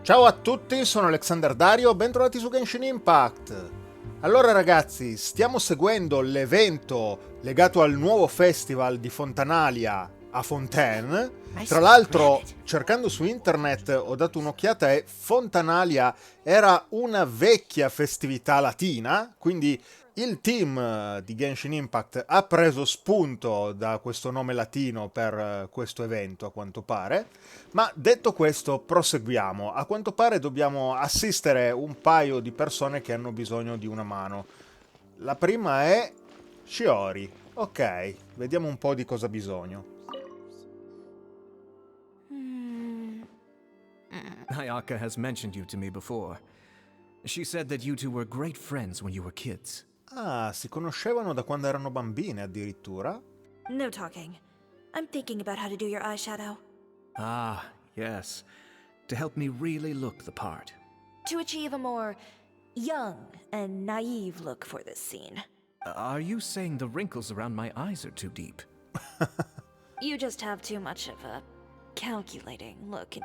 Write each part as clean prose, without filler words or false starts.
Ciao a tutti, sono Alexanderdario, bentrovati su GENSHIN IMPACT. Allora ragazzi, stiamo seguendo l'evento legato al nuovo festival di Fontinalia a Fontaine. Tra l'altro, cercando su internet ho dato un'occhiata e Fontinalia era una vecchia festività latina, quindi il team di GENSHIN IMPACT ha preso spunto da questo nome latino per questo evento, a quanto pare. Ma detto questo, proseguiamo. A quanto pare dobbiamo assistere un paio di persone che hanno bisogno di una mano. La prima è Shiori. Ok, vediamo un po' di cosa ha bisogno. Ayaka has mentioned you to me before. She said that you two were great friends when you were kids. Ah, si conoscevano da quando erano bambine addirittura? No talking. I'm thinking about how to do your eyeshadow. Ah, yes. To help me really look the part. To achieve a more young and naive look for this scene. Are you saying the wrinkles around my eyes are too deep? You just have too much of a calculating look.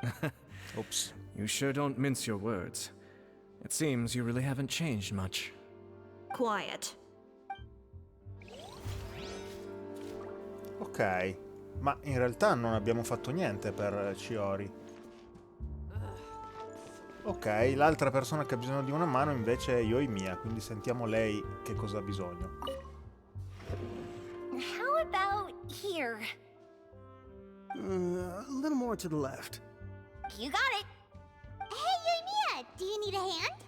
Oops. You sure don't mince your words. It seems you really haven't changed much. Quiet. Ok, ma in realtà non abbiamo fatto niente per Shiori. Ok, l'altra persona che ha bisogno di una mano invece è Yoimiya, quindi sentiamo lei che cosa ha bisogno. How about here? A little more to the left. You got it. Hey, Yoimiya, do you need a hand?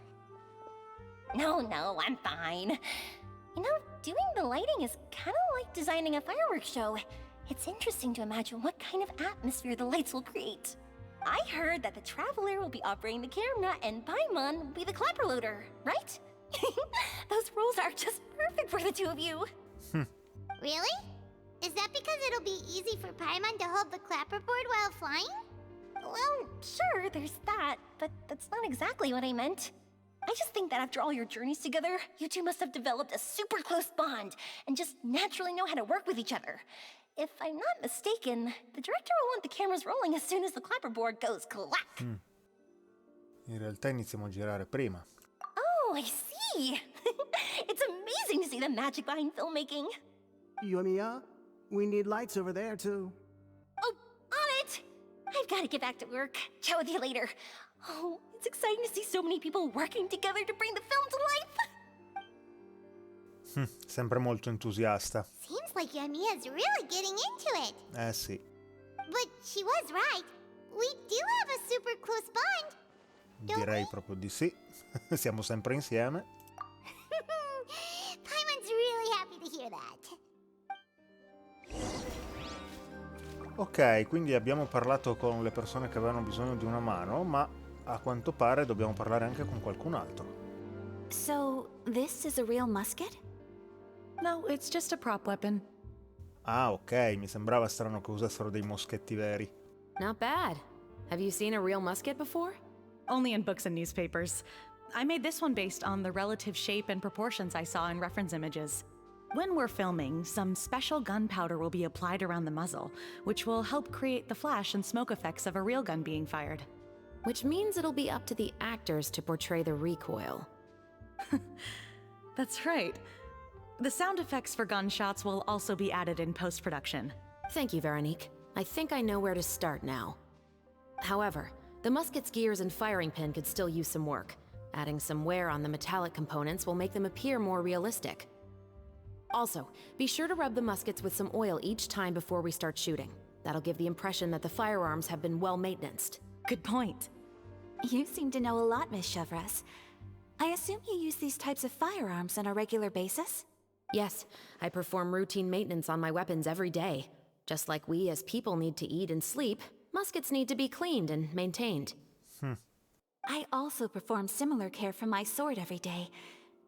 No, I'm fine. You know, doing the lighting is kind of like designing a fireworks show. It's interesting to imagine what kind of atmosphere the lights will create. I heard that the Traveler will be operating the camera and Paimon will be the clapper loader, right? Those roles are just perfect for the two of you. Really? Is that because it'll be easy for Paimon to hold the clapperboard while flying? Well, sure, there's that, but that's not exactly what I meant. I just think that after all your journeys together, you two must have developed a super close bond and just naturally know how to work with each other. If I'm not mistaken, the director will want the cameras rolling as soon as the clapperboard goes clack. In realtà iniziamo a girare prima. Oh, I see. It's amazing to see the magic behind filmmaking. Yoimiya, we need lights over there too. Oh, on it! I've got to get back to work. Chat with you later. Oh, it's exciting to see so many people working together to bring the film to life. Sempre molto entusiasta. Seems like Yoimiya's really getting into it. Sì. But she was right. We do have a super close bond. Direi proprio di sì. Siamo sempre insieme. Paimon's really happy to hear that. Ok, quindi abbiamo parlato con le persone che avevano bisogno di una mano, ma a quanto pare dobbiamo parlare anche con qualcun altro. So, this is a real musket? No, it's just a prop weapon. Ah, ok, mi sembrava strano che usassero dei moschetti veri. Not bad. Have you seen a real musket before? Only in books and newspapers. I made this one based on the relative shape and proportions I saw in reference images. When we're filming, some special gunpowder will be applied around the muzzle, which will help create the flash and smoke effects of a real gun being fired. Which means it'll be up to the actors to portray the recoil. That's right. The sound effects for gunshots will also be added in post-production. Thank you, Veronique. I think I know where to start now. However, the musket's gears and firing pin could still use some work. Adding some wear on the metallic components will make them appear more realistic. Also, be sure to rub the muskets with some oil each time before we start shooting. That'll give the impression that the firearms have been well maintained. Good point. You seem to know a lot, Miss Chevreuse. I assume you use these types of firearms on a regular basis? Yes, I perform routine maintenance on my weapons every day. Just like we as people need to eat and sleep, muskets need to be cleaned and maintained. I also perform similar care for my sword every day,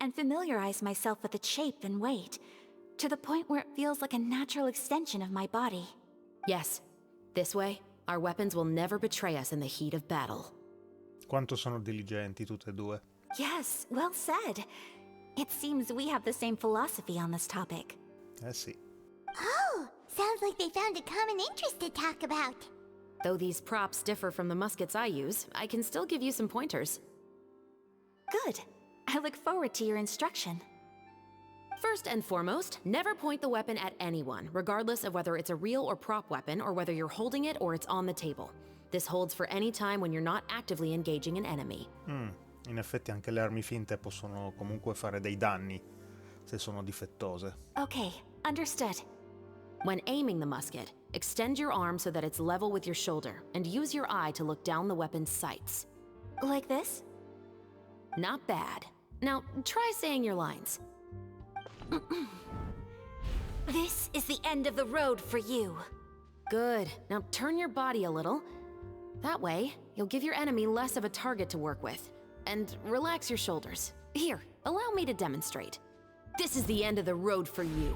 and familiarize myself with its shape and weight, to the point where it feels like a natural extension of my body. Yes, this way, our weapons will never betray us in the heat of battle. Quanto sono diligenti tutte e due. Yes, well said. It seems we have the same philosophy on this topic. Sì. Oh, sounds like they found a common interest to talk about. Though these props differ from the muskets I use, I can still give you some pointers. Good. I look forward to your instruction. First and foremost, never point the weapon at anyone, regardless of whether it's a real or prop weapon or whether you're holding it or it's on the table. This holds for any time when you're not actively engaging an enemy. In effetti anche le armi finte possono comunque fare dei danni se sono difettose. Okay, understood. When aiming the musket, extend your arm so that it's level with your shoulder and use your eye to look down the weapon's sights. Like this? Not bad. Now, try saying your lines. This is the end of the road for you. Good. Now turn your body a little. That way, you'll give your enemy less of a target to work with. And relax your shoulders. Here, allow me to demonstrate. This is the end of the road for you.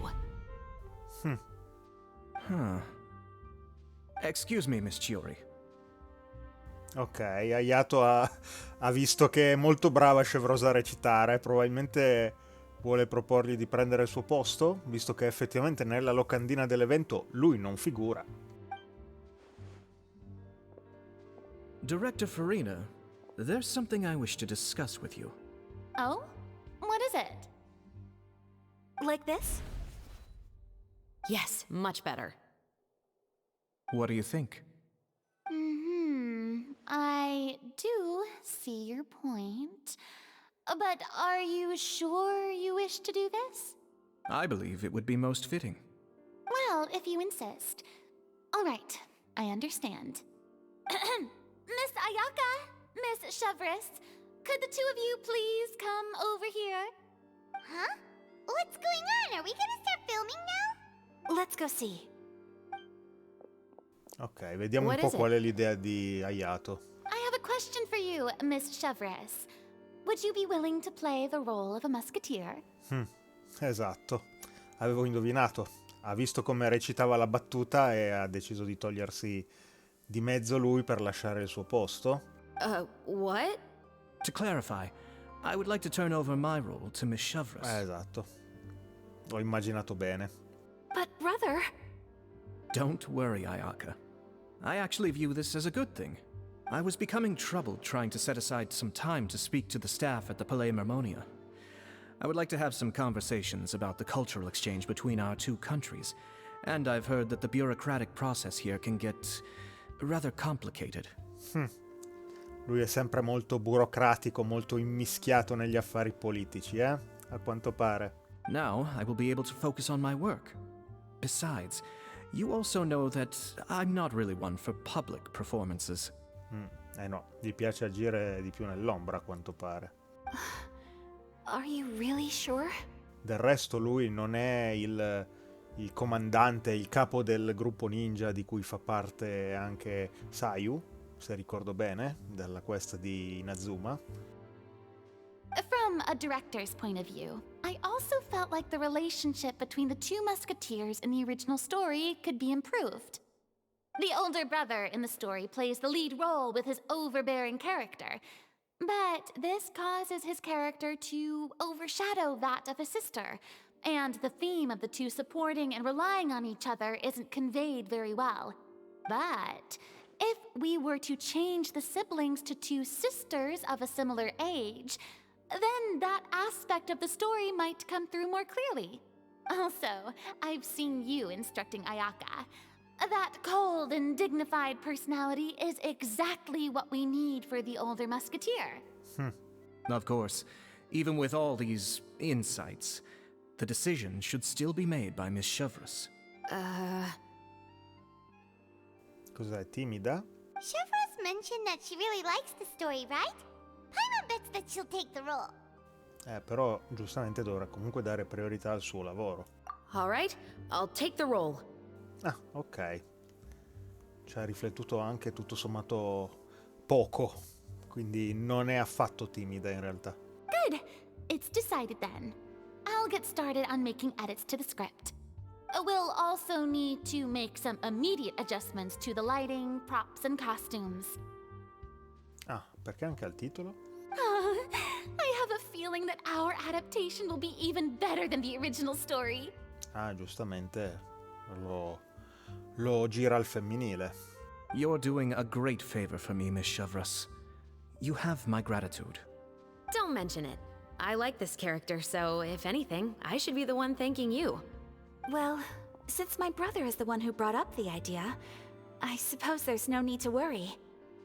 Excuse me, Miss Chiori. Ok, Ayato ha visto che è molto brava Chevreuse a recitare, probabilmente vuole proporgli di prendere il suo posto, visto che effettivamente nella locandina dell'evento lui non figura. Director Farina, there's something I wish to discuss with you. Oh? What is it? Like this? Yes, much better. What do you think? I do see your point. But are you sure you wish to do this? I believe it would be most fitting. Well, if you insist. All right, I understand. Miss Ayaka, Miss Chevreuse, could the two of you please come over here? Huh? What's going on? Are we gonna start filming now? Let's go see. Ok, vediamo What un po' is it? qual è l'idea di Ayato. I have a question for you, Miss Chevreuse. Would you be willing to play the role of a musketeer? Esatto, avevo indovinato. Ha visto come recitava la battuta e ha deciso di togliersi di mezzo lui per lasciare il suo posto. What? To clarify, I would like to turn over my role to Miss Chevreuse. Esatto, ho immaginato bene. But brother... Don't worry, Ayaka. I actually view this as a good thing. I was becoming troubled trying to set aside some time to speak to the staff at the Palais Mermonia. I would like to have some conversations about the cultural exchange between our two countries, and I've heard that the bureaucratic process here can get rather complicated. Lui è sempre molto burocratico, molto immischiato negli affari politici, a quanto pare. Now I will be able to focus on my work. Besides, you also know that I'm not really one for public performances. No, gli piace agire di più nell'ombra, a quanto pare. Are you really sure? Del resto lui non è il comandante, il capo del gruppo ninja di cui fa parte anche Sayu, se ricordo bene, della quest di Inazuma. From a director's point of view, I also felt like the relationship between the two musketeers in the original story could be improved. The older brother in the story plays the lead role with his overbearing character, but this causes his character to overshadow that of his sister, and the theme of the two supporting and relying on each other isn't conveyed very well. But if we were to change the siblings to two sisters of a similar age, then that aspect of the story might come through more clearly. Also, I've seen you instructing Ayaka. That cold and dignified personality is exactly what we need for the older musketeer. Of course, even with all these insights, the decision should still be made by Miss Chevreuse. Cos'è, timida? Chevreuse mentioned that she really likes the story, right? Paimon bets that she'll take the role. Però giustamente dovrà comunque dare priorità al suo lavoro. All right, I'll take the role. Ah, ok. Ci ha riflettuto anche tutto sommato poco, quindi non è affatto timida in realtà. Good. It's decided then. I'll get started on making edits to the script. We'll also need to make some immediate adjustments to the lighting, props, and costumes. Ah, perché anche al titolo? I have a feeling that our adaptation will be even better than the original story. Ah, giustamente lo gira al femminile. You're doing a great favor for me, Miss Chevreuse. You have my gratitude. Don't mention it. I like this character, so if anything, I should be the one thanking you. Well, since my brother is the one who brought up the idea, I suppose there's no need to worry.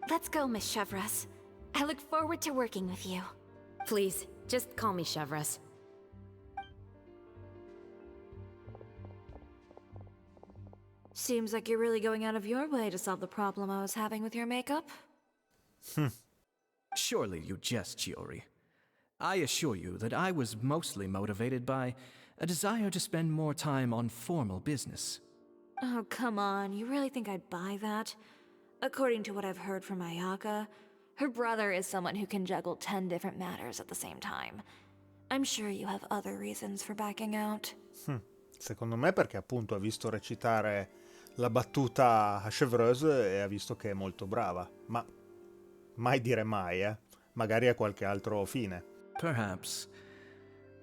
Let's go, Miss Chevreuse. I look forward to working with you. Please, just call me Chevreuse. Seems like you're really going out of your way to solve the problem I was having with your makeup. Surely you jest, Chiori. I assure you that I was mostly motivated by a desire to spend more time on formal business. Oh, come on. You really think I'd buy that? According to what I've heard from Ayaka, her brother is someone who can juggle 10 different matters at the same time. I'm sure you have other reasons for backing out. Secondo me perché appunto ha visto recitare la battuta a Chevreuse e ha visto che è molto brava. Ma mai dire mai, Magari ha qualche altro fine. Perhaps.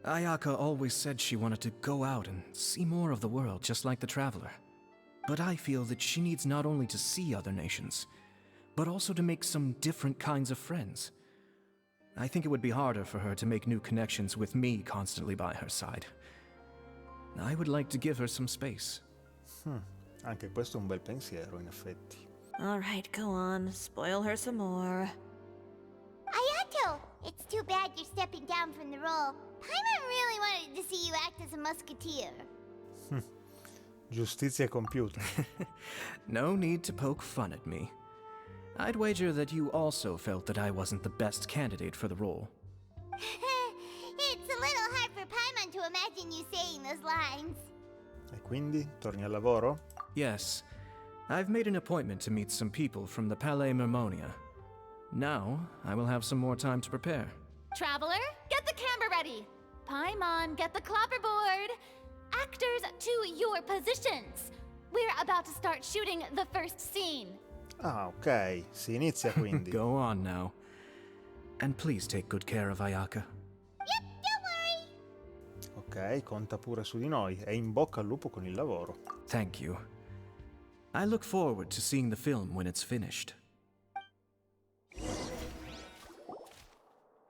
Ayaka always said she wanted to go out and see more of the world, just like the traveler. But I feel that she needs not only to see other nations, but also to make some different kinds of friends. I think it would be harder for her to make new connections with me constantly by her side. I would like to give her some space. Anche questo è un bel pensiero, in effetti. Alright, go on. Spoil her some more. Ayato! It's too bad you're stepping down from the role. Paimon really wanted to see you act as a musketeer. Giustizia compiuta. No need to poke fun at me. I'd wager that you also felt that I wasn't the best candidate for the role. It's a little hard for Paimon to imagine you saying those lines. E quindi, torni al lavoro? Yes, I've made an appointment to meet some people from the Palais Mermonia. Now, I will have some more time to prepare. Traveler, get the camera ready. Paimon, get the clapperboard. Actors, to your positions. We're about to start shooting the first scene. Ah, ok. Si inizia quindi. Go on now. And please take good care of Ayaka. Yep, don't worry. Ok, conta pure su di noi. E in bocca al lupo con il lavoro. Thank you. I look forward to seeing the film when it's finished.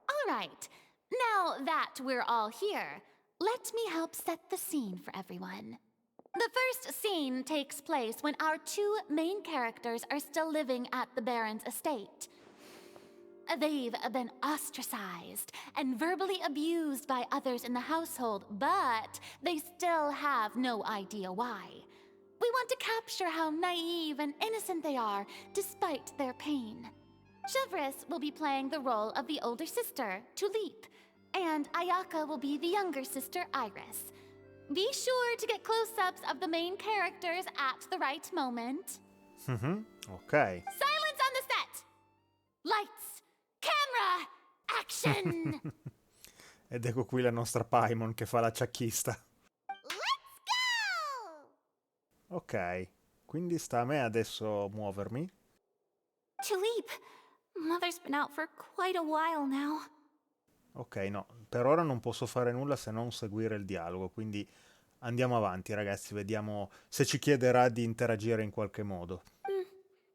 All right, now that we're all here, let me help set the scene for everyone. The first scene takes place when our two main characters are still living at the Baron's estate. They've been ostracized and verbally abused by others in the household, but they still have no idea why. We want to capture how naive and innocent they are despite their pain. Chevreuse will be playing the role of the older sister, Tulipe, and Ayaka will be the younger sister, Iris. Be sure to get close-ups of the main characters at the right moment. Ok. Silence on the set! Lights! Camera! Action! Ed ecco qui la nostra Paimon che fa la ciacchista. Let's go! Ok, quindi sta a me adesso muovermi. Tulipe, Mother's been out for quite a while now. Ok, no, per ora non posso fare nulla se non seguire il dialogo, quindi andiamo avanti ragazzi, vediamo se ci chiederà di interagire in qualche modo.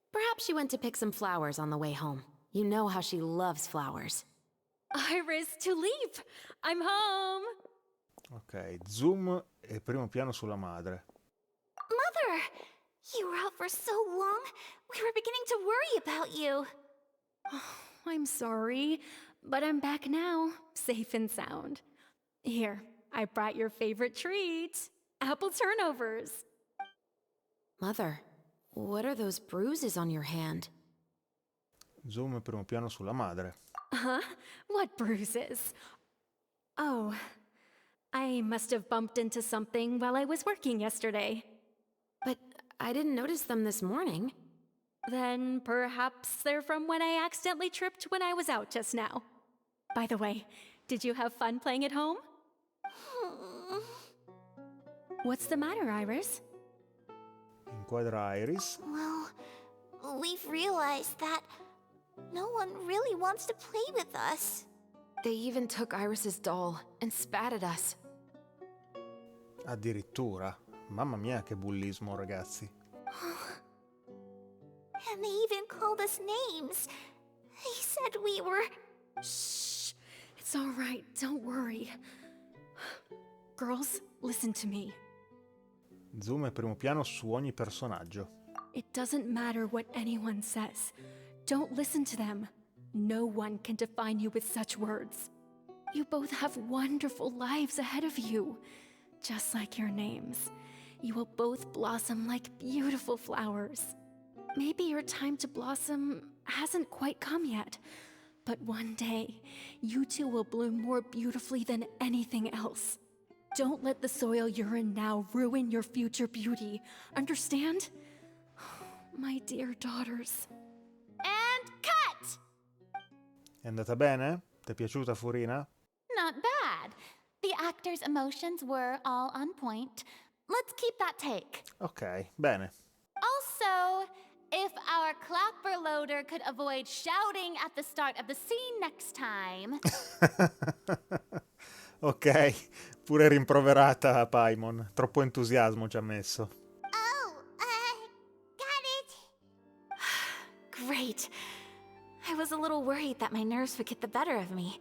Perhaps she went to pick some flowers on the way home. You know how she loves flowers. Iris, Tulipe, I'm home. Ok, zoom e primo piano sulla madre. Mother! You were out for so long, we were beginning to worry about you. I'm sorry, but I'm back now, safe and sound. Here, I brought your favorite treat, apple turnovers. Mother, what are those bruises on your hand? Zoom e primo piano sulla madre. Huh? What bruises? Oh, I must have bumped into something while I was working yesterday. But I didn't notice them this morning. Then perhaps they're from when I accidentally tripped when I was out just now. By the way, did you have fun playing at home? What's the matter, Iris? Inquadra Iris. Well, we've realized that no one really wants to play with us. They even took Iris's doll and spat at us. Addirittura. Mamma mia che bullismo ragazzi. And they even called us names. He said we were... Shh. It's all right. Don't worry. Girls, listen to me. Zoom e primo piano su ogni personaggio. It doesn't matter what anyone says. Don't listen to them. No one can define you with such words. You both have wonderful lives ahead of you. Just like your names. You will both blossom like beautiful flowers. Maybe your time to blossom hasn't quite come yet, but one day, you two will bloom more beautifully than anything else. Don't let the soil you're in now ruin your future beauty. Understand? My dear daughters. And cut! È andata bene? Ti è piaciuta, Furina? Not bad. The actors' emotions were all on point. Let's keep that take. Ok, bene. Also, if our clapper loader could avoid shouting at the start of the scene next time. Ok, pure rimproverata Paimon. Troppo entusiasmo ci ha messo. Oh, got it. Great. I was a little worried that my nerves would get the better of me.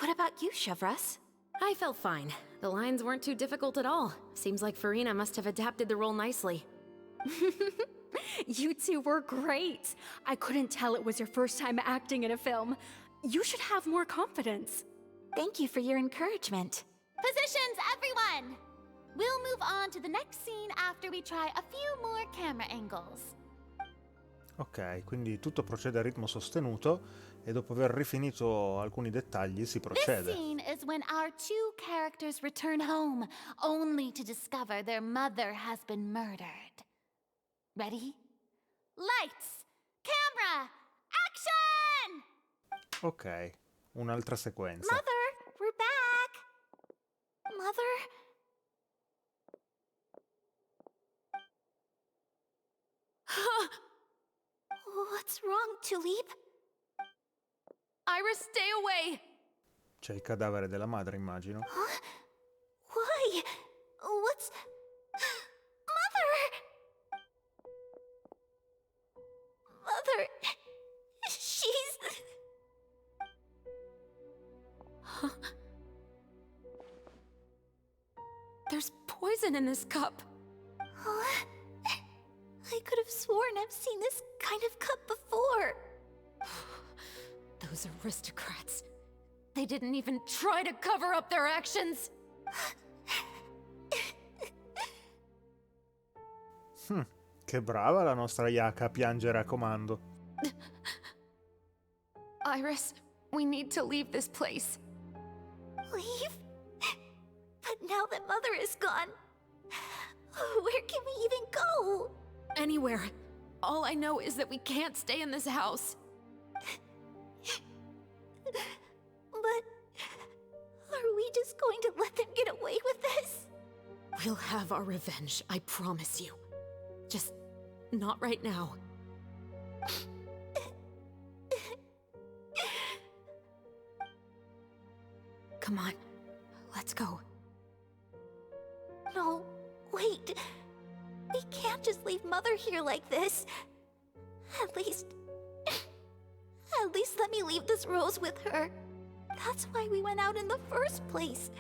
What about you, Chevreuse? I felt fine. The lines weren't too difficult at all. Seems like Furina must have adapted the role nicely. You two were great. I couldn't tell it was your first time acting in a film. You should have more confidence. Thank you for your encouragement. Positions, everyone! We'll move on to the next scene after we try a few more camera angles. Ok, quindi tutto procede a ritmo sostenuto e dopo aver rifinito alcuni dettagli si This procede. scene is when our two characters return home, only to discover their mother has been murdered. Ready? Lights! Camera! Action! Ok, un'altra sequenza. Mother, we're back. Mother? What's wrong, Tulip? Iris, stay away! C'è il cadavere della madre, immagino. Huh? Why? What's... Mother! Mother... She's... There's poison in this cup. Huh? I could have sworn I've seen this kind of cup before. Those aristocrats. They didn't even try to cover up their actions. Che brava la nostra Yaka a piangere a comando. Iris, we need to leave this place. Leave? But now that Mother is gone, where can we even go? Anywhere. All I know is that we can't stay in this house. But are we just going to let them get away with this? We'll have our revenge, I promise you. Just not right now. Come on, let's go. No, wait. We can't just leave Mother here like this. At least let me leave this rose with her. That's why we went out in the first place.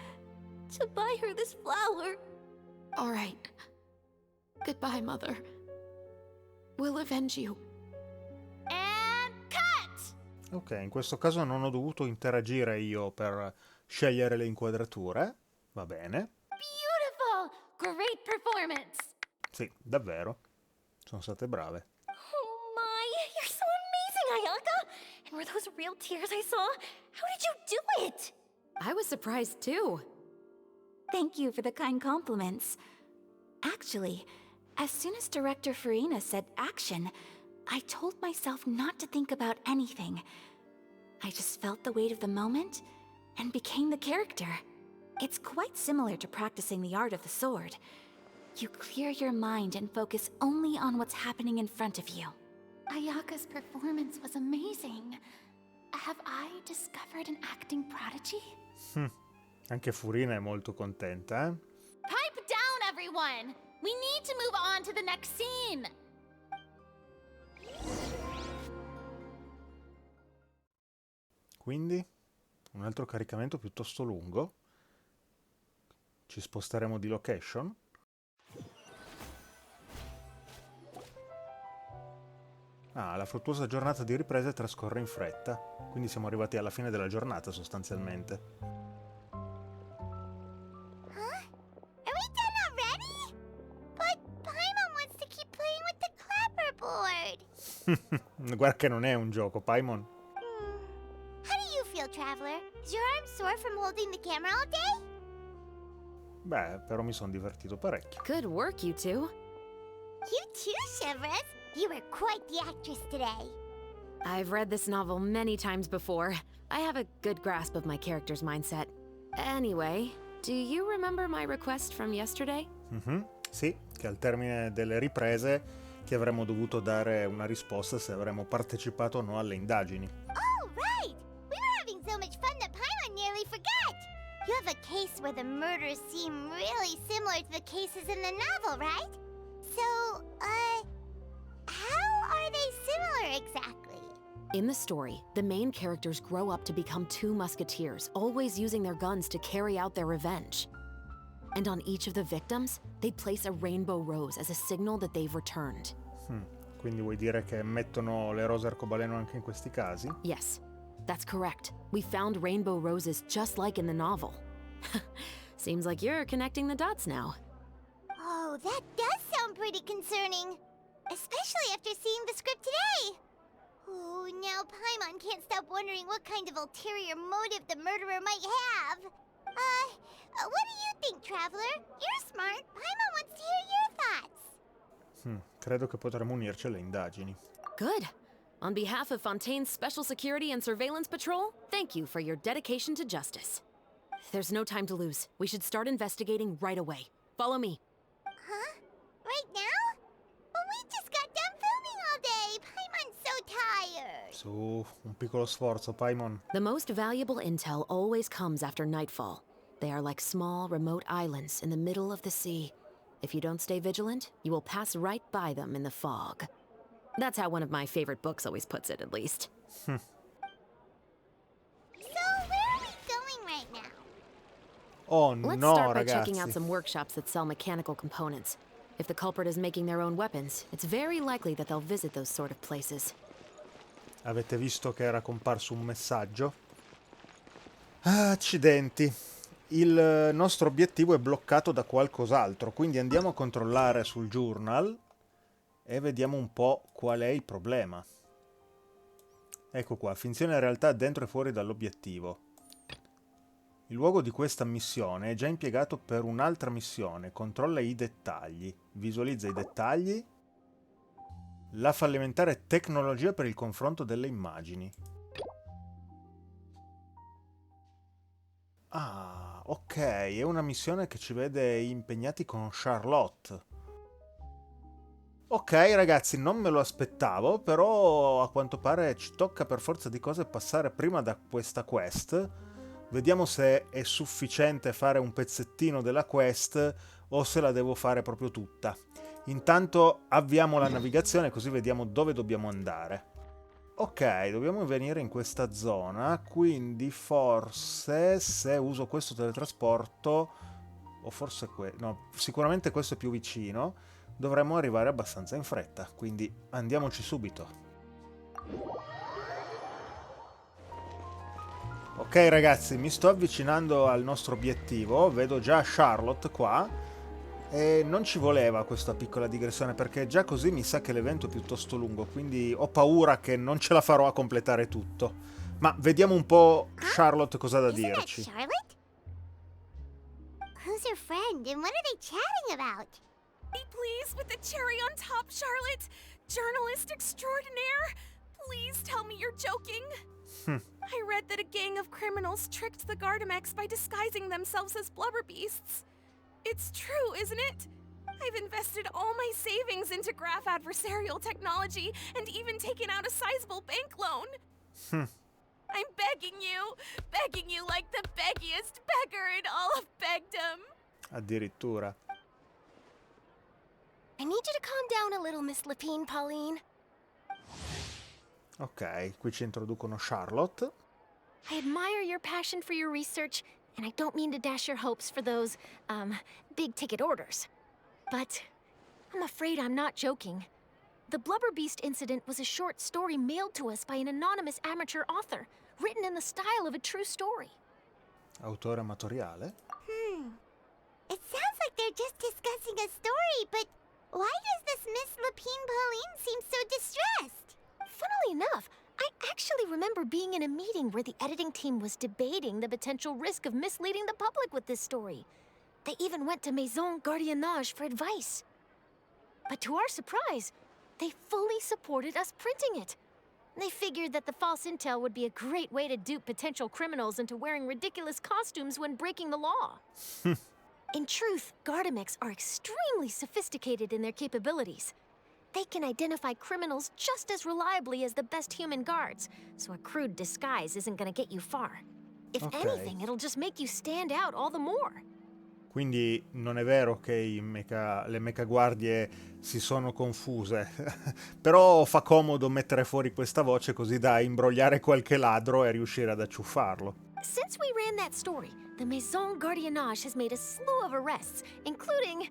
To buy her this flower. All right. Goodbye, Mother. We'll avenge you. And cut! Ok, in questo caso non ho dovuto interagire io per scegliere le inquadrature. Va bene. Beautiful! Great performance! Sì, davvero. Sono state brave. Oh my, you're so amazing, Ayaka! And were those real tears I saw? How did you do it? I was surprised too. Thank you for the kind compliments. Actually, as soon as Director Furina said action, I told myself not to think about anything. I just felt the weight of the moment and became the character. It's quite similar to practicing the art of the sword. You clear your mind and focus only on what's happening in front of you. Ayaka's performance was amazing. Have I discovered an acting prodigy? Anche Furina è molto contenta, eh? Pipe down, everyone! We need to move on to the next scene! quindi un altro caricamento piuttosto lungo. Ci sposteremo di location. Ah, la fruttuosa giornata di riprese trascorre in fretta, quindi siamo arrivati alla fine della giornata sostanzialmente. Huh? Are we done already? But Paimon wants to keep playing with the clapperboard. Guarda che non è un gioco, Paimon. How do you feel, Traveler? Is your arm sore from holding the camera all day? Beh, però mi sono divertito parecchio. Good work, you two. You too, Chevreuse. You were quite the actress today. I've read this novel many times before. I have a good grasp of my character's mindset. Anyway, do you remember my request from yesterday? Sì, che al termine delle riprese ti avremmo dovuto dare una risposta se avremmo partecipato o no alle indagini. Oh, right! We were having so much fun that Paimon nearly forgot. You have a case where the murders seem really similar to the cases in the novel, right? So, how are they similar exactly? In the story, the main characters grow up to become two musketeers, always using their guns to carry out their revenge. And on each of the victims, they place a rainbow rose as a signal that they've returned. Quindi vuoi dire che mettono le rose arcobaleno anche in questi casi? Yes, that's correct. We found rainbow roses just like in the novel. Seems like you're connecting the dots now. Oh, that does sound pretty concerning. Especially after seeing the script today. Oh, now Paimon can't stop wondering what kind of ulterior motive the murderer might have. What do you think, Traveler? You're smart. Paimon wants to hear your thoughts. Credo che potremo unirci alle indagini. Good. On behalf of Fontaine's Special Security and Surveillance Patrol, thank you for your dedication to justice. There's no time to lose. We should start investigating right away. Follow me. Huh? Right now? Well, we just got done filming all day. Paimon's so tired. Su, un piccolo sforzo, Paimon. The most valuable intel always comes after nightfall. They are like small, remote islands in the middle of the sea. If you don't stay vigilant, you will pass right by them in the fog. That's how one of my favorite books always puts it, at least. So, where are we going right now? Oh Let's no, start by ragazzi. checking out some workshops that sell mechanical components. If the culprit is making their own weapons, it's very likely that they'll visit those sort of places. Avete visto che era comparso un messaggio? Accidenti. Il nostro obiettivo è bloccato da qualcos'altro, quindi andiamo a controllare sul journal e vediamo un po' qual è il problema. Ecco qua, finzione e realtà dentro e fuori dall'obiettivo. Il luogo di questa missione è già impiegato per un'altra missione. Controlla i dettagli, visualizza i dettagli. La fallimentare tecnologia per il confronto delle immagini. Ah, ok, è una missione che ci vede impegnati con Charlotte. Ok ragazzi, non me lo aspettavo, però a quanto pare ci tocca per forza di cose passare prima da questa quest. Vediamo se è sufficiente fare un pezzettino della quest o se la devo fare proprio tutta. Intanto avviamo la navigazione così vediamo dove dobbiamo andare. Ok, dobbiamo venire in questa zona, quindi forse se uso questo teletrasporto, o forse no, sicuramente questo è più vicino, dovremmo arrivare abbastanza in fretta, quindi andiamoci subito. Ok ragazzi, mi sto avvicinando al nostro obiettivo, vedo già Charlotte qua. E non ci voleva questa piccola digressione perché già così mi sa che l'evento è piuttosto lungo, quindi ho paura che non ce la farò a completare tutto. Ma vediamo un po' Charlotte cosa da dirci. Charlotte? Who's your friend and what are they chatting about? Be pleased with the cherry on top, Charlotte. Journalist extraordinaire. Please tell me you're joking. I read that a gang of criminals tricked the Gardamex by disguising themselves as blubber beasts. It's true, isn't it? I've invested all my savings into graph adversarial technology and even taken out a sizable bank loan. I'm begging you like the beggiest beggar in all of begdom. Addirittura. I need you to calm down a little, Miss Lépine-Pauline. Ok, qui ci introducono Charlotte. I admire your passion for your research, and I don't mean to dash your hopes for those, big-ticket orders. But I'm afraid I'm not joking. The Blubber Beast incident was a short story mailed to us by an anonymous amateur author, written in the style of a true story. Autore amatoriale? It sounds like they're just discussing a story, but why does this Miss Lépine-Pauline seem so distressed? Funnily enough, I actually remember being in a meeting where the editing team was debating the potential risk of misleading the public with this story. They even went to Maison Gardiennage for advice. But to our surprise, they fully supported us printing it. They figured that the false intel would be a great way to dupe potential criminals into wearing ridiculous costumes when breaking the law. In truth, Gardamex are extremely sophisticated in their capabilities. They can identify criminals just as reliably as the best human guards, so a crude disguise isn't gonna get you far. If anything, it'll just make you stand out all the more. Quindi non è vero che le mecha guardie si sono confuse, però fa comodo mettere fuori questa voce così da imbrogliare qualche ladro e riuscire ad acciuffarlo. Since we ran that story, the Maison Gardiennage has made a slew of arrests, including,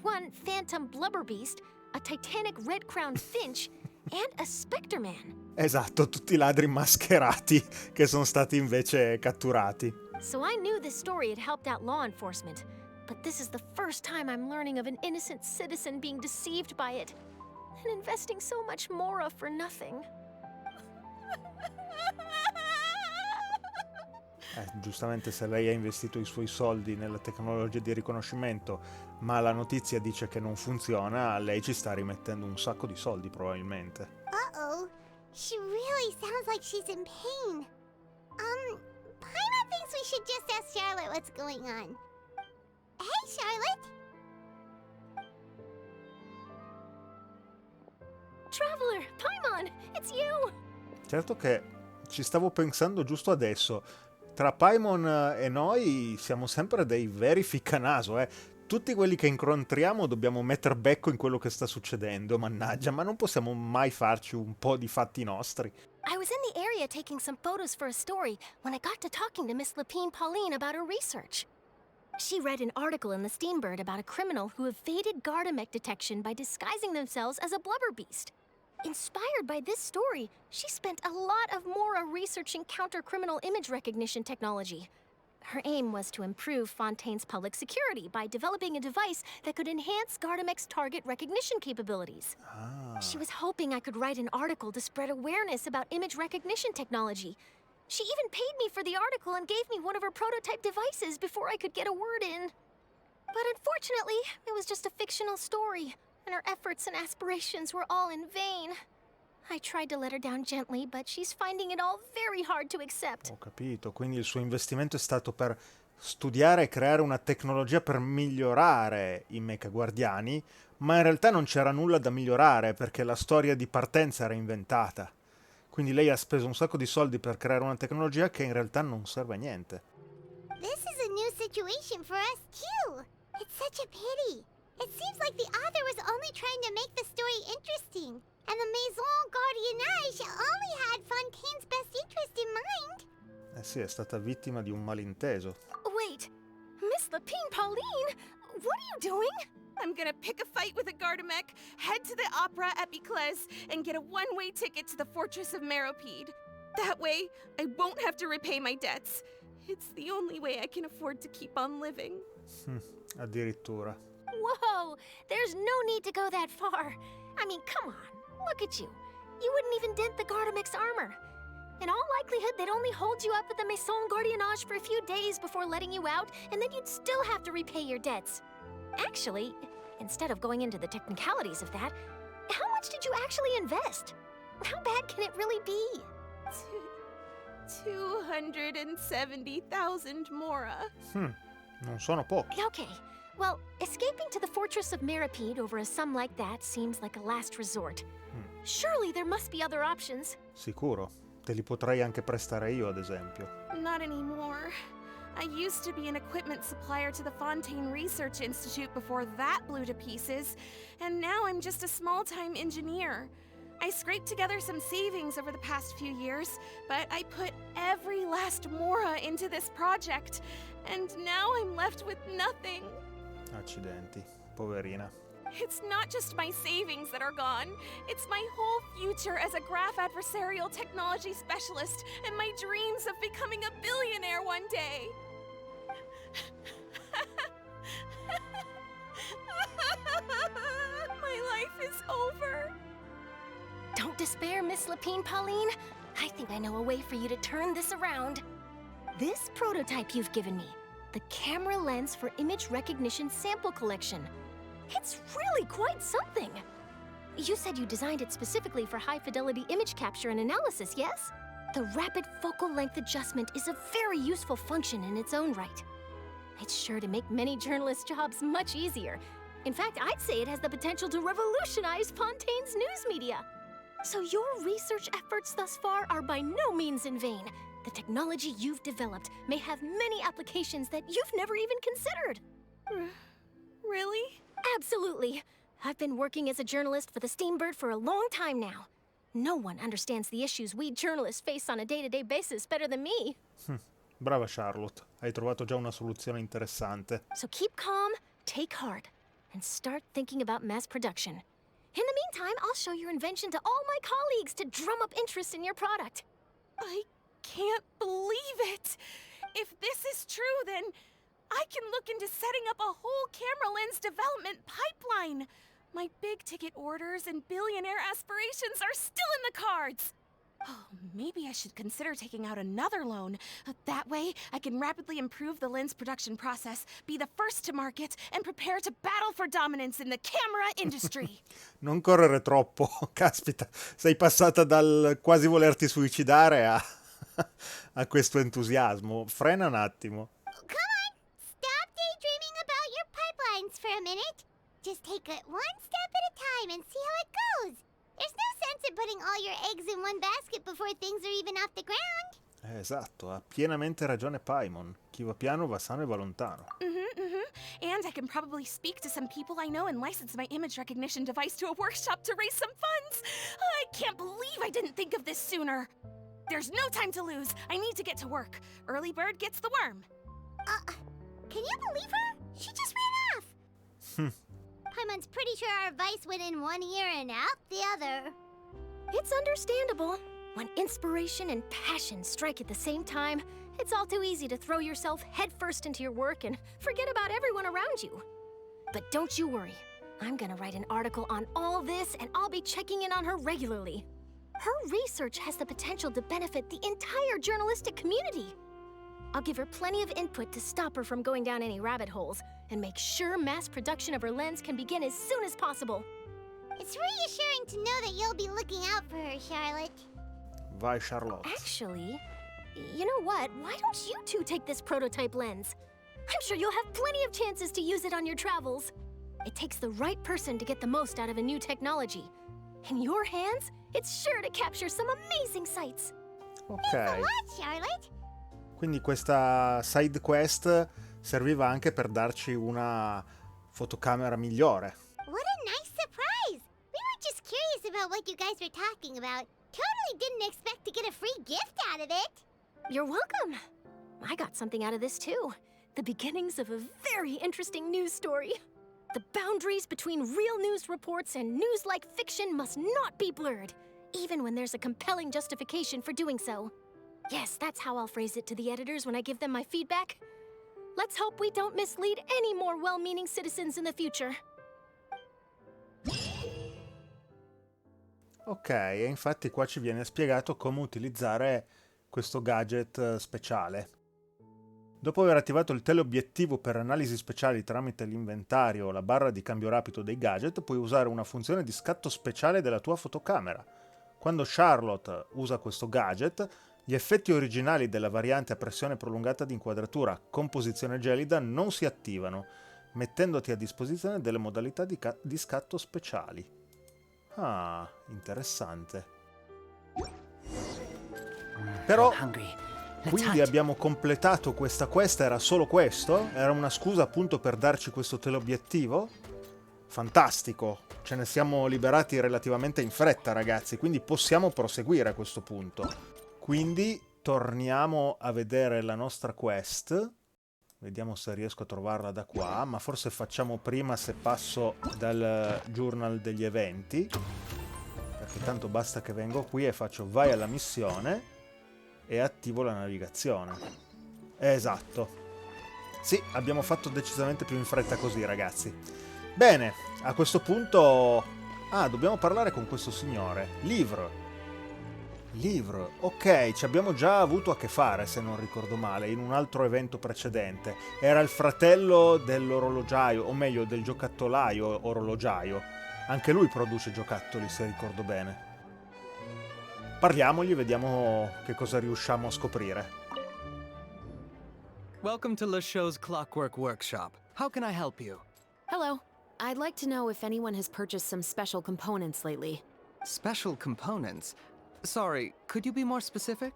one phantom blubber beast, a titanic red-crowned finch, and a spectre man. Esatto, tutti i ladri mascherati che sono stati invece catturati. So I knew this story had helped out law enforcement, but this is the first time I'm learning of an innocent citizen being deceived by it, and investing so much mora for nothing. Giustamente se lei ha investito i suoi soldi nella tecnologia di riconoscimento, ma la notizia dice che non funziona, lei ci sta rimettendo un sacco di soldi probabilmente. Uh-oh. She really sounds like she's in pain. Paimon thinks we should just ask Charlotte what's going on. Hey, Charlotte! Traveler, Paimon, it's you! Certo che ci stavo pensando giusto adesso. Tra Paimon e noi siamo sempre dei veri ficcanaso, Tutti quelli che incontriamo dobbiamo metter becco in quello che sta succedendo, mannaggia, ma non possiamo mai farci un po' di fatti nostri. I was in the area taking some photos for a story when I got to talking to Miss Lépine-Pauline about her research. She read an article in the Steambird about a criminal who evaded Gardamex detection by disguising themselves as a blubber beast. Inspired by this story, she spent a lot of mora researching counter-criminal image recognition technology. Her aim was to improve Fontaine's public security by developing a device that could enhance Gardamex target recognition capabilities. She was hoping I could write an article to spread awareness about image recognition technology. She even paid me for the article and gave me one of her prototype devices before I could get a word in. But unfortunately, it was just a fictional story, and her efforts and aspirations were all in vain. I tried to let her down gently, but she's finding it all very hard to accept. Ho capito, quindi il suo investimento è stato per studiare e creare una tecnologia per migliorare i mecha guardiani, ma in realtà non c'era nulla da migliorare perché la storia di partenza era inventata. Quindi lei ha speso un sacco di soldi per creare una tecnologia che in realtà non serve a niente. This is a new situation for us too. It's such a pity. It seems like the author was only trying to make the story interesting, and the Maison Gardiennage only had Fontaine's best interest in mind. Sì, è stata vittima di un malinteso. Wait, Miss Lépine-Pauline, what are you doing? I'm gonna pick a fight with a Gardamex, head to the opera at Biclès, and get a one-way ticket to the fortress of Meropide. That way, I won't have to repay my debts. It's the only way I can afford to keep on living. Addirittura. Whoa, there's no need to go that far. I mean, come on, look at you. You wouldn't even dent the Gardamex armor. In all likelihood, they'd only hold you up at the Maison Gardiennage for a few days before letting you out, and then you'd still have to repay your debts. Actually, instead of going into the technicalities of that, how much did you actually invest? How bad can it really be? 270,000 mora. Non sono pochi. Okay, well, escaping to the fortress of Meropide over a sum like that seems like a last resort. Surely there must be other options. Sicuro. Te li potrei anche prestare io, ad esempio. Not anymore. I used to be an equipment supplier to the Fontaine Research Institute before that blew to pieces, and now I'm just a small-time engineer. I scraped together some savings over the past few years, but I put every cast Mora into this project, and now I'm left with nothing. Accidenti, poverina. It's not just my savings that are gone. It's my whole future as a graph adversarial technology specialist and my dreams of becoming a billionaire one day. My life is over. Don't despair, Miss Lépine-Pauline. I think I know a way for you to turn this around. This prototype you've given me, the camera lens for image recognition sample collection. It's really quite something. You said you designed it specifically for high-fidelity image capture and analysis, yes? The rapid focal length adjustment is a very useful function in its own right. It's sure to make many journalists' jobs much easier. In fact, I'd say it has the potential to revolutionize Fontaine's news media. So your research efforts thus far are by no means in vain. The technology you've developed may have many applications that you've never even considered. Really? Absolutely. I've been working as a journalist for the Steambird for a long time now. No one understands the issues we journalists face on a day-to-day basis better than me. Brava Charlotte, hai trovato già una soluzione interessante. So keep calm, take heart, and start thinking about mass production. In the meantime, I'll show your invention to all my colleagues to drum up interest in your product. I can't believe it! If this is true, then I can look into setting up a whole camera lens development pipeline. My big-ticket orders and billionaire aspirations are still in the cards. Oh, maybe I should consider taking out another loan. That way, I can rapidly improve the lens production process, be the first to market, and prepare to battle for dominance in the camera industry. Non correre troppo, caspita, sei passata dal quasi volerti suicidare a questo entusiasmo. Frena un attimo. Come on, stop daydreaming about your pipelines for a minute. Just take it one step at a time and see how it goes. There's no sense in putting all your eggs in one basket before things are even off the ground. Esatto, ha pienamente ragione Paimon. Chi va piano va sano e va lontano. And I can probably speak to some people I know and license my image recognition device to a workshop to raise some funds. I can't believe I didn't think of this sooner. There's no time to lose. I need to get to work. Early bird gets the worm. Can you believe her? She just ran off. Paimon's pretty sure our advice went in one ear and out the other. It's understandable. When inspiration and passion strike at the same time, it's all too easy to throw yourself headfirst into your work and forget about everyone around you. But don't you worry. I'm gonna write an article on all this, and I'll be checking in on her regularly. Her research has the potential to benefit the entire journalistic community. I'll give her plenty of input to stop her from going down any rabbit holes, and make sure mass production of her lens can begin as soon as possible. It's reassuring to know that you'll be looking out for her, Charlotte. Vai, Charlotte. Actually, you know what? Why don't you two take this prototype lens? I'm sure you'll have plenty of chances to use it on your travels. It takes the right person to get the most out of a new technology. In your hands, it's sure to capture some amazing sights. Ok. Thanks a lot, Charlotte. Quindi questa side quest serviva anche per darci una fotocamera migliore. What a nice surprise! We were just curious about what you guys were talking about. Totally didn't expect to get a free gift out of it. You're welcome. I got something out of this too. The beginnings of a very interesting news story. The boundaries between real news reports and news-like fiction must not be blurred, even when there's a compelling justification for doing so. Yes, that's how I'll phrase it to the editors when I give them my feedback. Let's hope we don't mislead any more well-meaning citizens in the future. Ok, e infatti qua ci viene spiegato come utilizzare questo gadget speciale. Dopo aver attivato il teleobiettivo per analisi speciali tramite l'inventario o la barra di cambio rapido dei gadget, puoi usare una funzione di scatto speciale della tua fotocamera. Quando Charlotte usa questo gadget, gli effetti originali della variante a pressione prolungata di inquadratura con posizione gelida non si attivano, mettendoti a disposizione delle modalità di scatto speciali. Ah, interessante. Però, quindi abbiamo completato questa quest, era solo questo? Era una scusa appunto per darci questo teleobiettivo? Fantastico, ce ne siamo liberati relativamente in fretta ragazzi, quindi possiamo proseguire a questo punto. Quindi torniamo a vedere la nostra quest. Vediamo se riesco a trovarla da qua, ma forse facciamo prima se passo dal journal degli eventi, perché tanto basta che vengo qui e faccio vai alla missione e attivo la navigazione. Esatto. Sì, abbiamo fatto decisamente più in fretta così, ragazzi. Bene, a questo punto... Ah, dobbiamo parlare con questo signore. Livre, ok, ci abbiamo già avuto a che fare, se non ricordo male, in un altro evento precedente. Era il fratello dell'orologiaio, o meglio, del giocattolaio orologiaio. Anche lui produce giocattoli, se ricordo bene. Parliamogli, vediamo che cosa riusciamo a scoprire. Welcome to LeChaux's Clockwork Workshop. How can I help you? Hello. I'd like to know if anyone has purchased some special components lately. Special components? Sorry, could you be more specific?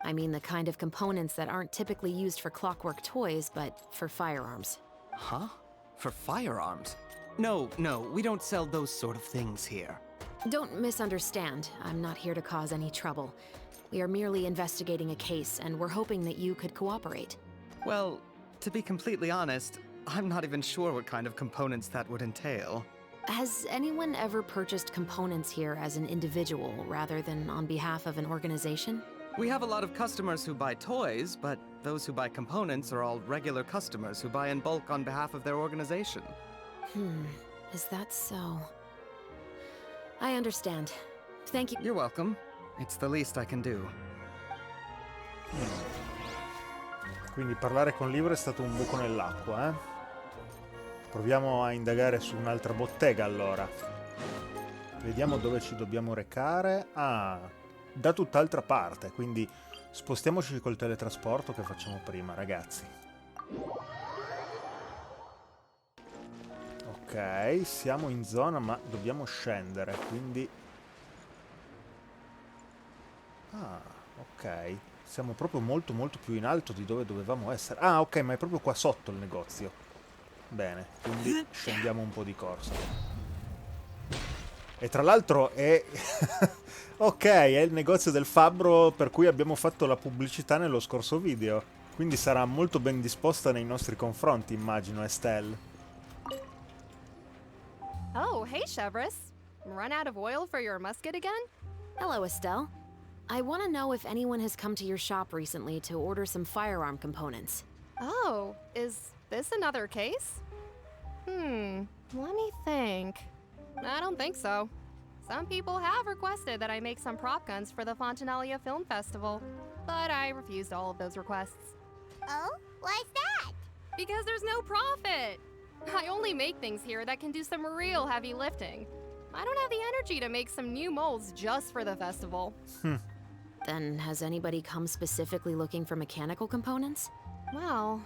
I mean the kind of components that aren't typically used for clockwork toys, but for firearms. Huh? For firearms? No, we don't sell those sort of things here. Don't misunderstand. I'm not here to cause any trouble. We are merely investigating a case, and we're hoping that you could cooperate. Well, to be completely honest, I'm not even sure what kind of components that would entail. Has anyone ever purchased components here as an individual rather than on behalf of an organization? We have a lot of customers who buy toys, but those who buy components are all regular customers who buy in bulk on behalf of their organization. Is that so? I understand. Thank you. You're welcome. It's the least I can do. Quindi parlare con Livre è stato un buco nell'acqua, eh? Proviamo a indagare su un'altra bottega, allora. Vediamo dove ci dobbiamo recare. Ah, da tutt'altra parte, quindi spostiamoci col teletrasporto che facciamo prima, ragazzi. Ok, siamo in zona, ma dobbiamo scendere, quindi... Ah, ok. Siamo proprio molto più in alto di dove dovevamo essere. Ah, ok, ma è proprio qua sotto il negozio. Bene, quindi scendiamo un po' di corsa. E tra l'altro è... ok, è il negozio del fabbro per cui abbiamo fatto la pubblicità nello scorso video. Quindi sarà molto ben disposta nei nostri confronti, immagino, Estelle. Oh, hey, Chevreuse. Run out of oil for your musket again? Hello, Estelle. I want to know if anyone has come to your shop recently to order some firearm components. Oh, is this another case? Let me think. I don't think so. Some people have requested that I make some prop guns for the Fontinalia Film Festival, but I refused all of those requests. Oh? Why's that? Because there's no profit! I only make things here that can do some real heavy lifting. I don't have the energy to make some new molds just for the festival. Then has anybody come specifically looking for mechanical components? Well,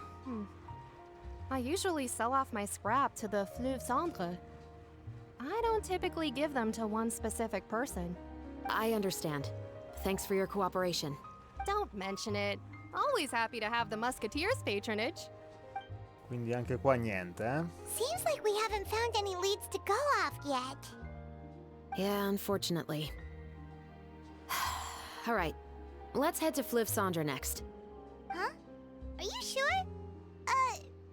I usually sell off my scrap to the fleuve cendre. I don't typically give them to one specific person. I understand. Thanks for your cooperation. Don't mention it. Always happy to have the Musketeers' patronage. Quindi anche qua niente, eh? Seems like we haven't found any leads to go off yet. Yeah, unfortunately. All right, let's head to Fleuve Cendre next. Huh? Are you sure?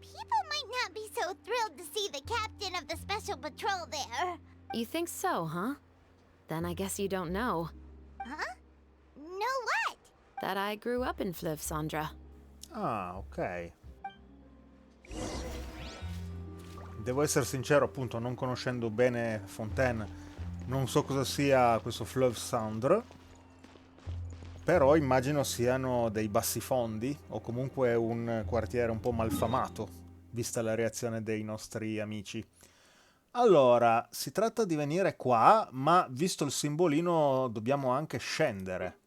People might not be so thrilled to see the captain of the special patrol there. You think so, huh? Then I guess you don't know. Huh? Know what? That I grew up in Fleuve Cendre. Ah, ok. Devo essere sincero, appunto, non conoscendo bene Fontaine, non so cosa sia questo Fleuve Cendre. Però immagino siano dei bassifondi o comunque un quartiere un po' malfamato, vista la reazione dei nostri amici. Allora, si tratta di venire qua, ma visto il simbolino dobbiamo anche scendere.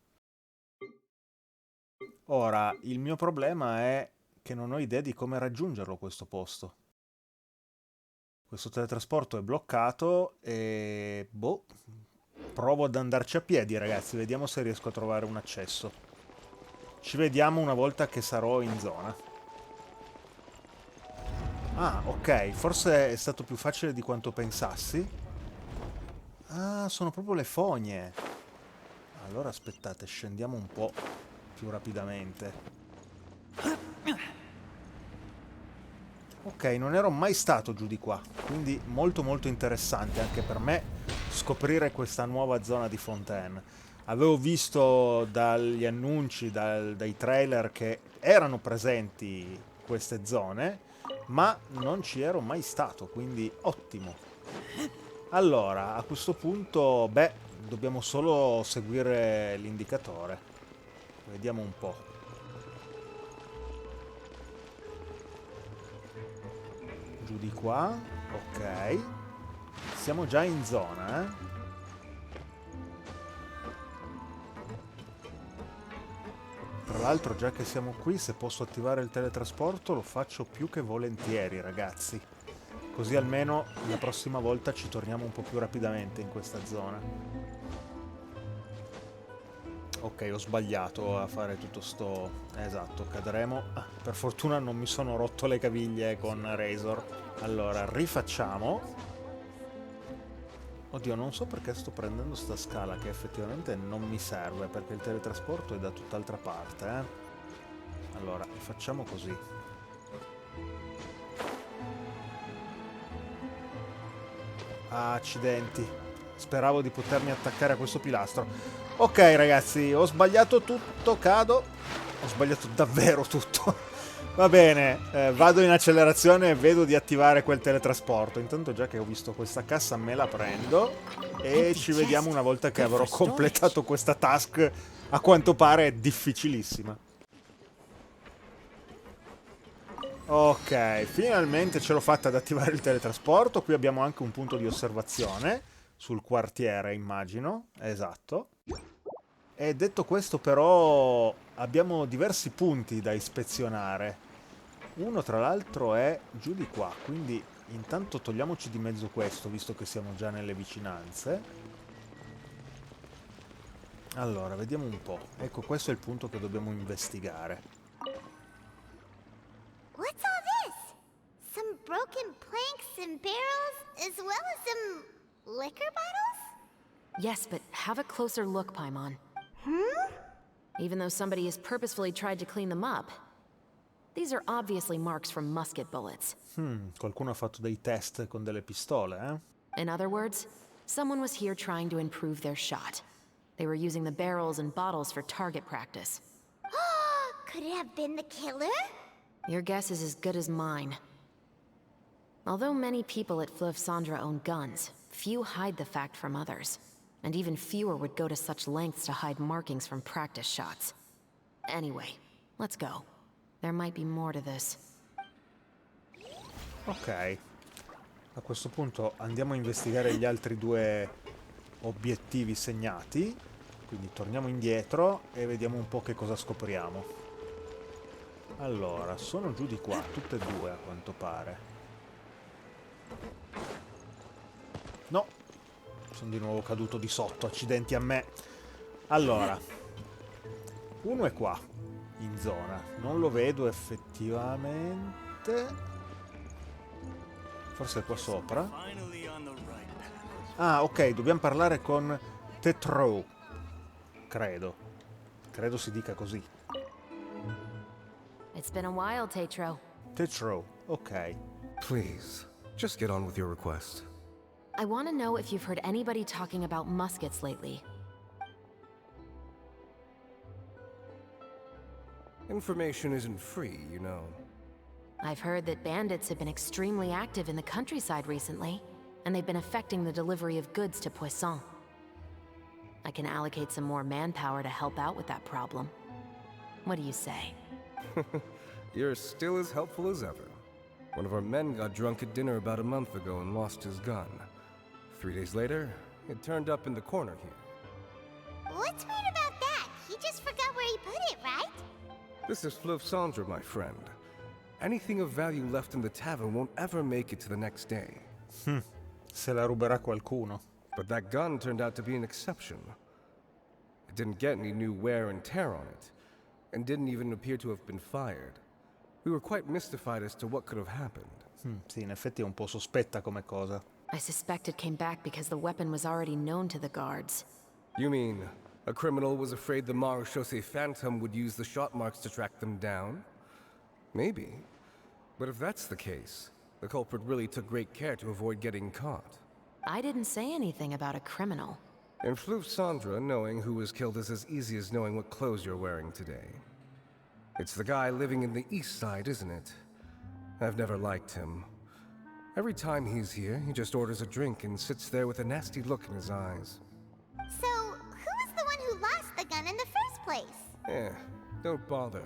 Ora, il mio problema è che non ho idea di come raggiungerlo questo posto. Questo teletrasporto è bloccato e... boh... Provo ad andarci a piedi, ragazzi, vediamo se riesco a trovare un accesso. Ci vediamo una volta che sarò in zona. Ah, ok, forse è stato più facile di quanto pensassi. Ah, sono proprio le fogne. Allora aspettate, scendiamo un po'. più rapidamente. Ok, non ero mai stato giù di qua, quindi molto molto interessante anche per me scoprire questa nuova zona di Fontaine. Avevo visto dagli annunci, dai trailer che erano presenti queste zone, ma non ci ero mai stato, quindi ottimo. Allora, a questo punto, beh, dobbiamo solo seguire l'indicatore. Vediamo un po'. Giù di qua, ok. Siamo già in zona, eh. Tra l'altro, già che siamo qui, se posso attivare il teletrasporto lo faccio più che volentieri, ragazzi. Così almeno la prossima volta ci torniamo un po' più rapidamente in questa zona. Ok, ho sbagliato a fare tutto sto... Esatto, cadremo. Per fortuna non mi sono rotto le caviglie con Razor. Allora, rifacciamo. Oddio, non so perché sto prendendo sta scala che effettivamente non mi serve, perché il teletrasporto è da tutt'altra parte, eh. Allora, facciamo così. Accidenti. Speravo di potermi attaccare a questo pilastro. Ok, ragazzi, ho sbagliato tutto, cado. Ho sbagliato davvero tutto. Va bene, vado in accelerazione e vedo di attivare quel teletrasporto. Intanto già che ho visto questa cassa me la prendo e ci vediamo una volta che avrò completato questa task, a quanto pare difficilissima. Ok, finalmente ce l'ho fatta ad attivare il teletrasporto. Qui abbiamo anche un punto di osservazione sul quartiere, immagino. Esatto. E detto questo, però, abbiamo diversi punti da ispezionare. Uno, tra l'altro, è giù di qua, quindi intanto togliamoci di mezzo questo, visto che siamo già nelle vicinanze. Allora, vediamo un po'. Ecco, questo è il punto che dobbiamo investigare. What's all this? Some broken planks and barrels, as well as some liquor bottles? Yes, but have a closer look, Paimon. Even though somebody has purposefully tried to clean them up, these are obviously marks from musket bullets. Qualcuno ha fatto dei test con delle pistole, eh? In other words, someone was here trying to improve their shot. They were using the barrels and bottles for target practice. Could it have been the killer? Your guess is as good as mine. Although many people at Fleuve Cendres own guns, few hide the fact from others. And even fewer would go to such lengths to hide markings from practice shots. Anyway, let's go. There might be more to this. Ok. A questo punto andiamo a investigare gli altri due obiettivi segnati. Quindi torniamo indietro e vediamo un po' che cosa scopriamo. Allora, sono giù di qua, tutte e due a quanto pare. No! Sono di nuovo caduto di sotto, accidenti a me. Allora, uno è qua, in zona. Non lo vedo effettivamente. Forse è qua sopra. Ah, ok, dobbiamo parlare con Chevreuse. Credo si dica così. It's been a while, Tetro. Chevreuse, ok. Please, just get on with your request. I want to know if you've heard anybody talking about muskets lately. Information isn't free, you know. I've heard that bandits have been extremely active in the countryside recently, and they've been affecting the delivery of goods to Poisson. I can allocate some more manpower to help out with that problem. What do you say? You're still as helpful as ever. One of our men got drunk at dinner about a month ago and lost his gun. 3 days later, it turned up in the corner here. What's weird about that? He just forgot where he put it, right? This is Fleuve Cendres, my friend. Anything of value left in the tavern won't ever make it to the next day. Se la ruberà qualcuno. But that gun turned out to be an exception. It didn't get any new wear and tear on it, and didn't even appear to have been fired. We were quite mystified as to what could have happened. Sì, in effetti è un po' sospetta come cosa. I suspect it came back because the weapon was already known to the guards. You mean, A criminal was afraid the Marechaussee Phantom would use the shot marks to track them down? Maybe. But if that's the case, the culprit really took great care to avoid getting caught. I didn't say anything about a criminal. In Fleuve Cendres, knowing who was killed is as easy as knowing what clothes you're wearing today. It's the guy living in the East Side, isn't it? I've never liked him. Every time he's here, he just orders a drink and sits there with a nasty look in his eyes. So, who was the one who lost the gun in the first place? Don't bother.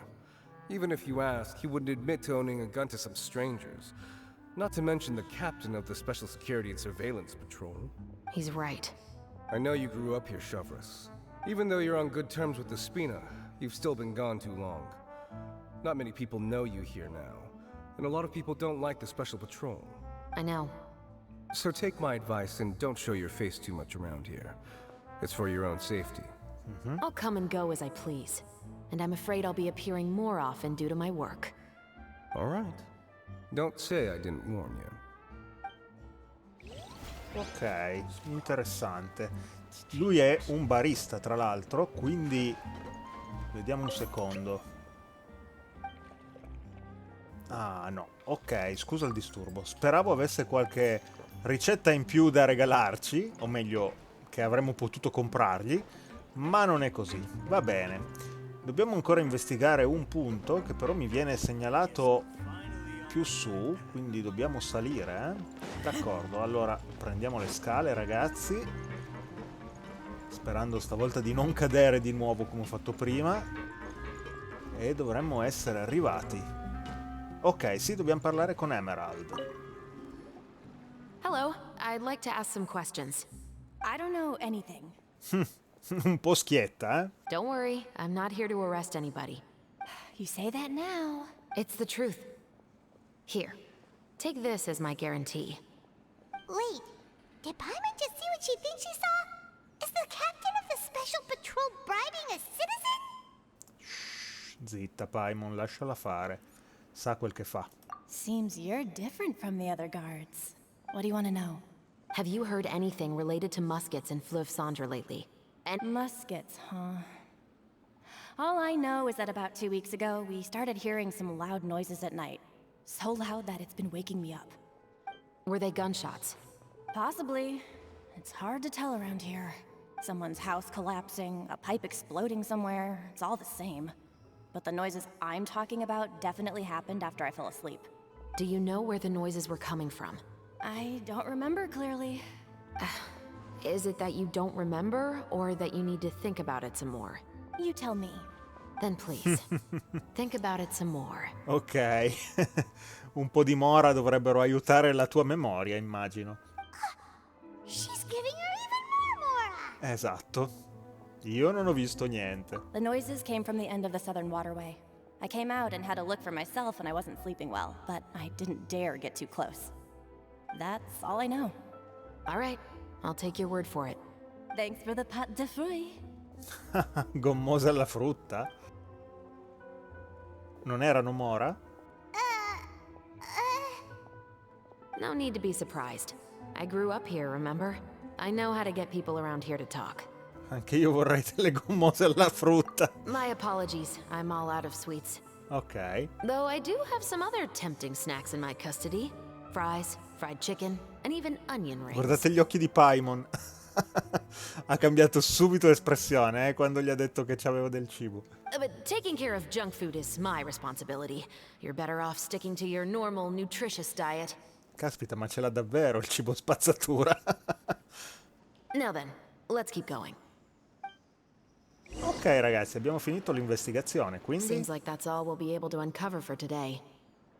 Even if you ask, he wouldn't admit to owning a gun to some strangers. Not to mention the captain of the Special Security and Surveillance Patrol. He's right. I know you grew up here, Chevreuse. Even though you're on good terms with the Spina, you've still been gone too long. Not many people know you here now, and a lot of people don't like the Special Patrol. I know. So take my advice and don't show your face too much around here. It's for your own safety. I'll come and go as I please. And I'm afraid I'll be appearing more often due to my work. All right. Don't say I didn't warn you. Ok, interessante. Lui è un barista, tra l'altro, quindi vediamo un secondo. Ah, no. Ok, scusa il disturbo. Speravo avesse qualche ricetta in più da regalarci, o meglio, che avremmo potuto comprargli, ma non è così. Va bene. Dobbiamo ancora investigare un punto che però mi viene segnalato più su, quindi dobbiamo salire, D'accordo, allora prendiamo le scale, ragazzi, sperando stavolta di non cadere di nuovo come ho fatto prima, e dovremmo essere arrivati. Ok, sì, dobbiamo parlare con Emerald. Hello, I'd like to ask some questions. I don't know anything. Un po' schietta, Don't worry, I'm not here to arrest anybody. You say that now. It's the truth. Here, take this as my guarantee. Wait, did Paimon just see what she thinks she saw? Is the captain of the Special Patrol bribing a citizen? Shh, zitta, Paimon, lasciala fare. Sa quel che fa. Seems you're different from the other guards. What do you want to know? Have you heard anything related to muskets in Fleuve Cendres lately? And Muskets, huh? All I know is that about 2 weeks ago, we started hearing some loud noises at night. So loud that it's been waking me up. were they gunshots? Possibly. It's hard to tell around here. Someone's house collapsing, a pipe exploding somewhere, it's all the same. But the noises I'm talking about definitely happened after I fell asleep. Do you know where the noises were coming from? I don't remember clearly. Is it that you don't remember, or that you need to think about it some more? You tell me. Then please, think about it some more. Ok. Un po' di mora dovrebbero aiutare la tua memoria, immagino. She's giving her even more mora! Esatto. Io non ho visto niente. The noises came from the end of the southern waterway. I came out and had a look for myself and I wasn't sleeping well, but I didn't dare get too close. That's all I know. All right, I'll take your word for it. Thanks for the pâte de fruits. Gommosa alla frutta? Non erano mora? No need to be surprised. I grew up here, remember? I know how to get people around here to talk. Anche io vorrei delle gommose alla frutta. My apologies, I'm all out of sweets. Ok. Though I do have some other tempting snacks in my custody. Fries, fried chicken, and even onion rings. Guardate gli occhi di Paimon. Ha cambiato subito espressione, quando gli ha detto che c'avevo del cibo. But taking care of junk food is my responsibility. You're better off sticking to your normal, nutritious diet. Caspita, ma ce l'ha davvero il cibo spazzatura. Now then, let's keep going. Ok ragazzi, abbiamo finito l'investigazione, quindi... Seems like that's all we'll be able to uncover for today.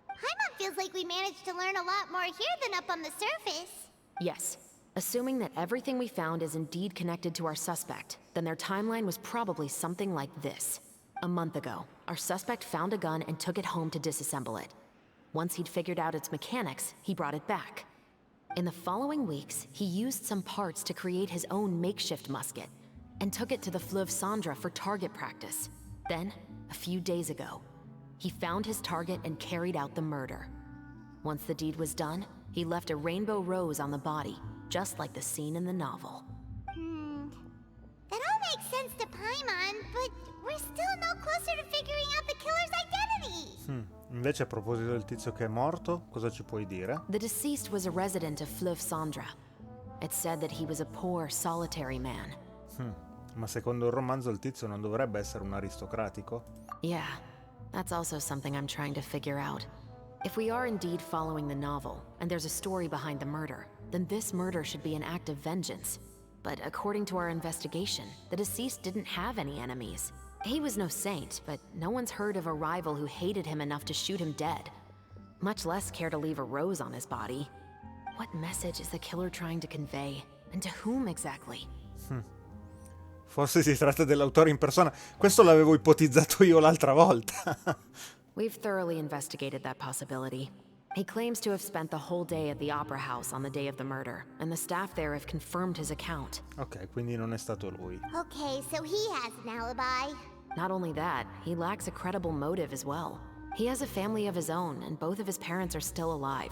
Paimon feels like we managed to learn a lot more here than up on the surface. Yes. Assuming that everything we found is indeed connected to our suspect, then their timeline was probably something like this. A month ago, our suspect found a gun and took it home to disassemble it. Once he'd figured out its mechanics, he brought it back. In the following weeks, he used some parts to create his own makeshift musket, and took it to the Fleuve Cendres for target practice. Then, a few days ago, he found his target and carried out the murder. Once the deed was done, he left a rainbow rose on the body, just like the scene in the novel. That all makes sense to Paimon, but we're still no closer to figuring out the killer's identity. Invece, a proposito del tizio che è morto, cosa ci puoi dire? The deceased was a resident of Fleuve Cendra. It's said that he was a poor, solitary man. Ma secondo il romanzo il tizio non dovrebbe essere un aristocratico? Yeah, that's also something I'm trying to figure out. If we are indeed following the novel, and there's a story behind the murder, then this murder should be an act of vengeance. But according to our investigation, the deceased didn't have any enemies. He was no saint, but no one's heard of a rival who hated him enough to shoot him dead. Much less care to leave a rose on his body. What message is the killer trying to convey? And to whom exactly? Forse si tratta dell'autore in persona. Questo l'avevo ipotizzato io l'altra volta. We've thoroughly investigated that possibility. He claims to have spent the whole day at the Opera House on the day of the murder, and the staff there have confirmed his account. Ok, quindi non è stato lui. Okay, so he has an alibi. Not only that, he lacks a credible motive as well. He has a family of his own, and both of his parents are still alive.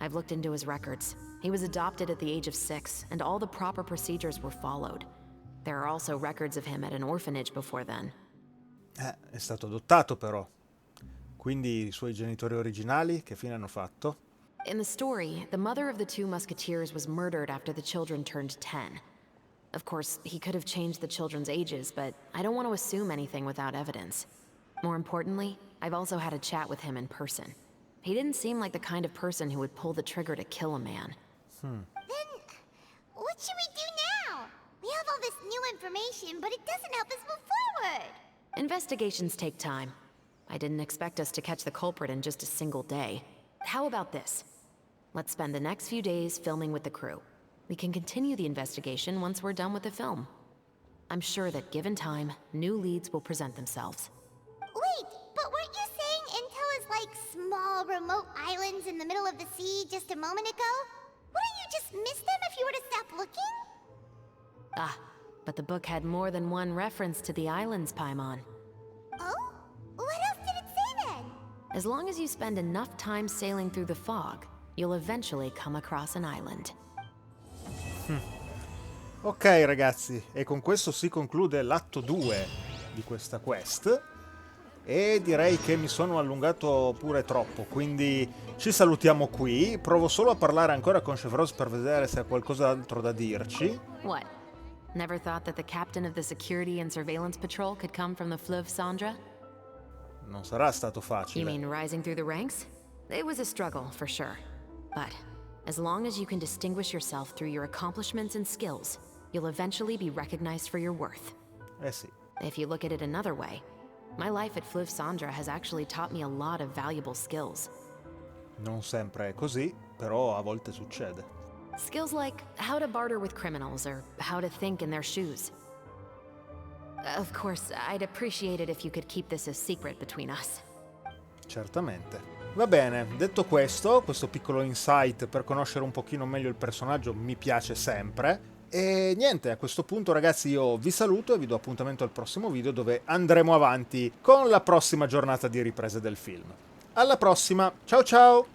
I've looked into his records. He was adopted at the age of 6, and all the proper procedures were followed. There are also records of him at an orphanage before then. È stato adottato però. Quindi i suoi genitori originali che fine hanno fatto? In the story, the mother of the two musketeers was murdered after the children turned 10. Of course, he could have changed the children's ages, but I don't want to assume anything without evidence. More importantly, I've also had a chat with him in person. He didn't seem like the kind of person who would pull the trigger to kill a man. Then, what should we do now? We have all this new information, but it doesn't help us move forward. Investigations take time. I didn't expect us to catch the culprit in just a single day. How about this? Let's spend the next few days filming with the crew. We can continue the investigation once we're done with the film. I'm sure that given time, new leads will present themselves. Wait, but weren't you saying Intel is like small, remote islands in the middle of the sea just a moment ago? Wouldn't you just miss them if you were to stop looking? Ah, but the book had more than one reference to the islands, Paimon. Oh? What else did it say then? As long as you spend enough time sailing through the fog, you'll eventually come across an island. Ok ragazzi, e con questo si conclude l'atto 2 di questa quest. E direi che mi sono allungato pure troppo, quindi ci salutiamo qui. Provo solo a parlare ancora con Chevreuse per vedere se ha qualcos'altro da dirci. What? Never thought that the captain of the security and surveillance patrol could come from the Fleuve Cendra? Non sarà stato You facile. mean rising through the ranks? It was a struggle, for sure. But as long as you can distinguish yourself through your accomplishments and skills, you'll eventually be recognized for your worth. Eh sì. If you look at it another way, my life at Fleuve Cendra has actually taught me a lot of valuable skills. Non sempre è così, però a volte succede. Skills like how to barter with criminals or how to think in their shoes. Of course, I'd appreciate it if you could keep this a secret between us. Certamente. Va bene, detto questo piccolo insight per conoscere un pochino meglio il personaggio mi piace sempre. E niente, a questo punto ragazzi io vi saluto e vi do appuntamento al prossimo video dove andremo avanti con la prossima giornata di riprese del film. Alla prossima, ciao ciao!